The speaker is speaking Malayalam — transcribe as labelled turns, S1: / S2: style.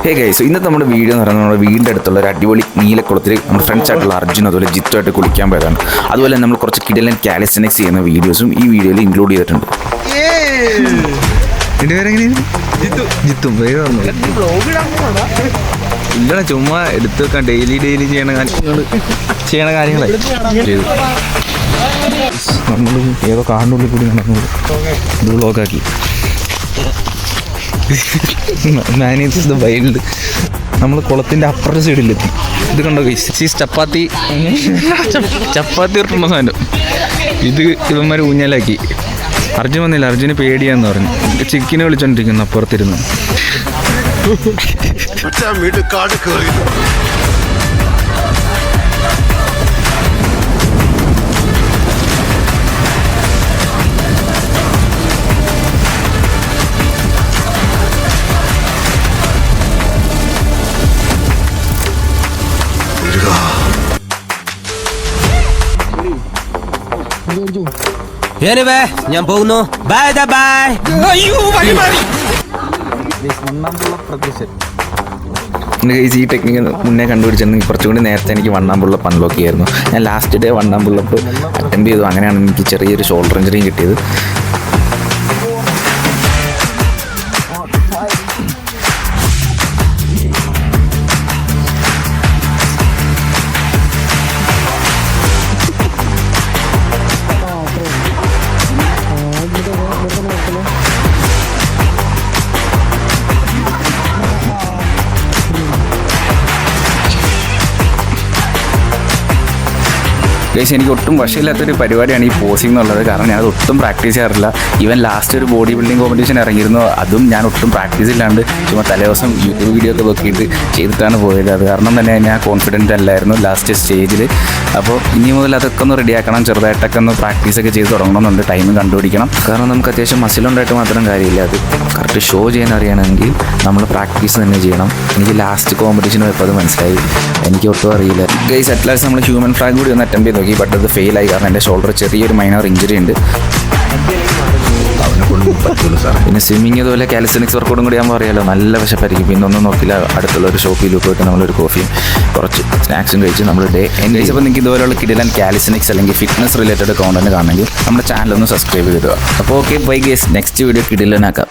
S1: ഹേ ഗൈസ്, ഇന്നത്തെ നമ്മുടെ വീഡിയോ എന്ന് പറയുന്നത് നമ്മുടെ വീടിൻ്റെ അടുത്തുള്ള ഒരു അടിപൊളി നീലക്കുളത്തിൽ നമ്മുടെ ഫ്രണ്ട്സ് ആയിട്ടുള്ള അർജുൻ അതുപോലെ ജിത്തുമായിട്ട് കുളിക്കാൻ പോയതാണ്. അതുപോലെ നമ്മൾ കുറച്ച് കിടിലൻ കാലിസ്റ്റനിക്സ് ചെയ്യുന്ന വീഡിയോസും ഈ വീഡിയോയിൽ ഇൻക്ലൂഡ് ചെയ്തിട്ടുണ്ട്.
S2: ഇല്ല, ചുമ്മാ എടുത്ത് വെക്കാം. ഡെയിലി ചെയ്യണ കാര്യങ്ങൾ ചെയ്തു. നമ്മൾ ഏതോ കാടിനുള്ളിൽ കൂടി നടന്നു ഇത് ബ്ലോക്കാക്കി. Manage the wild. നമ്മൾ കുളത്തിൻ്റെ അപ്പുറത്തെ സൈഡിലെത്തി. ഇത് കണ്ടോ ഗൈസ്, ചപ്പാത്തി ഉരുട്ടുന്ന സാധനം. ഇത് ഇവന്മാർ ഊഞ്ഞാലാക്കി. അർജുൻ വന്നില്ല, അർജുന് പേടിയാന്ന് പറഞ്ഞു. ചിക്കിനെ വിളിച്ചോണ്ടിരിക്കുന്നു അപ്പുറത്തിരുന്ന്.
S3: ഞാൻ പോകുന്നു. Bye bye.
S1: ഈ ടെക്നിക്ക് മുന്നേ കണ്ടുപിടിച്ചിരുന്നെങ്കിൽ കുറച്ചുകൂടി നേരത്തെ എനിക്ക് വണ്ണാമ്പുള്ളപ്പ് അൺലോക്ക് ചെയ്യായിരുന്നു. ഞാൻ ലാസ്റ്റ് ഡേ വണ്ണാമ്പുള്ളപ്പ് അറ്റംപ്റ്റ് ചെയ്തു. അങ്ങനെയാണ് എനിക്ക് ചെറിയൊരു ഷോൾഡർ ഇഞ്ചറിയും കിട്ടിയത്. ഗൈസ്, എനിക്ക് ഒട്ടും വശമില്ലാത്തൊരു പരിപാടിയാണ് ഈ പോസിംഗ് എന്നുള്ളത്. കാരണം ഞാനത് ഒട്ടും പ്രാക്ടീസ് ചെയ്യാറില്ല. ഈവൻ ലാസ്റ്റ് ഒരു ബോഡി ബിൽഡിംഗ് കോമ്പറ്റീഷൻ ഇറങ്ങിയിരുന്നു. അതും ഞാൻ ഒട്ടും പ്രാക്ടീസ് ഇല്ലാണ്ട് ചുമ്മാ തലേദിവസം യൂട്യൂബ് വീഡിയോ ഒക്കെ നോക്കിയിട്ട് ചെയ്തിട്ടാണ് പോയത്. അത് കാരണം തന്നെ ഞാൻ കോൺഫിഡൻറ്റ് അല്ലായിരുന്നു ലാസ്റ്റ് സ്റ്റേജിൽ. അപ്പോൾ ഇനി മുതൽ അതൊക്കെ ഒന്ന് റെഡിയാക്കണം. ചെറുതായിട്ടൊക്കെ ഒന്ന് പ്രാക്ടീസൊക്കെ ചെയ്ത് തുടങ്ങണമെന്നുണ്ട്. ടൈം കണ്ടുപിടിക്കണം. കാരണം നമുക്ക് അത്യാവശ്യം മസിലുണ്ടായിട്ട് മാത്രം കാര്യമില്ല. അത് കറക്റ്റ് ഷോ ചെയ്യാൻ അറിയണമെങ്കിൽ നമ്മൾ പ്രാക്ടീസ് തന്നെ ചെയ്യണം. എനിക്ക് ലാസ്റ്റ് കോമ്പറ്റീഷൻ പോയപ്പോൾ അത് മനസ്സിലായി. എനിക്ക് ഒട്ടും അറിയില്ല. ഗൈസ്, അറ്റ് ലാസ്റ്റ് നമ്മൾ ഹ്യൂമൻ ഫ്ലാഗ് കൂടി ഒന്ന് അറ്റംപ്റ്റ് ചെയ്ത് നോക്കി. ബട്ട് അത് ഫെയിലായി. കാരണം എൻ്റെ ഷോൾഡർ ചെറിയൊരു മൈനർ ഇഞ്ചുറി ഉണ്ട്. പിന്നെ സ്വിമ്മിങ് അതുപോലെ കാലിസ്റ്റനിക്സ് വർക്കൗട്ടും കൂടി ആകുമ്പോൾ അറിയാലോ, നല്ല വിശപ്പായിരിക്കും. പിന്നെ ഒന്നും നോക്കില്ല, അടുത്തുള്ള ഒരു ഷോപ്പിൽ പോയിട്ട് നമ്മളൊരു കോഫിയും കുറച്ച് സ്നാക്സും കഴിച്ച് നമ്മൾ ഡേ എൻഡ് ചെയ്ത്. അപ്പോൾ നിങ്ങൾക്ക് ഇതുപോലെയുള്ള കിടിലൻ കാലിസ്റ്റനിക്സ് അല്ലെങ്കിൽ ഫിറ്റ്നസ് റിലേറ്റഡ് കോണ്ടന്റ് കാണണമെങ്കിൽ നമ്മുടെ ചാനൽ ഒന്ന് സബ്സ്ക്രൈബ് ചെയ്തുക. അപ്പോൾ okay, bye guys, next video കിടിലനാക്കാം.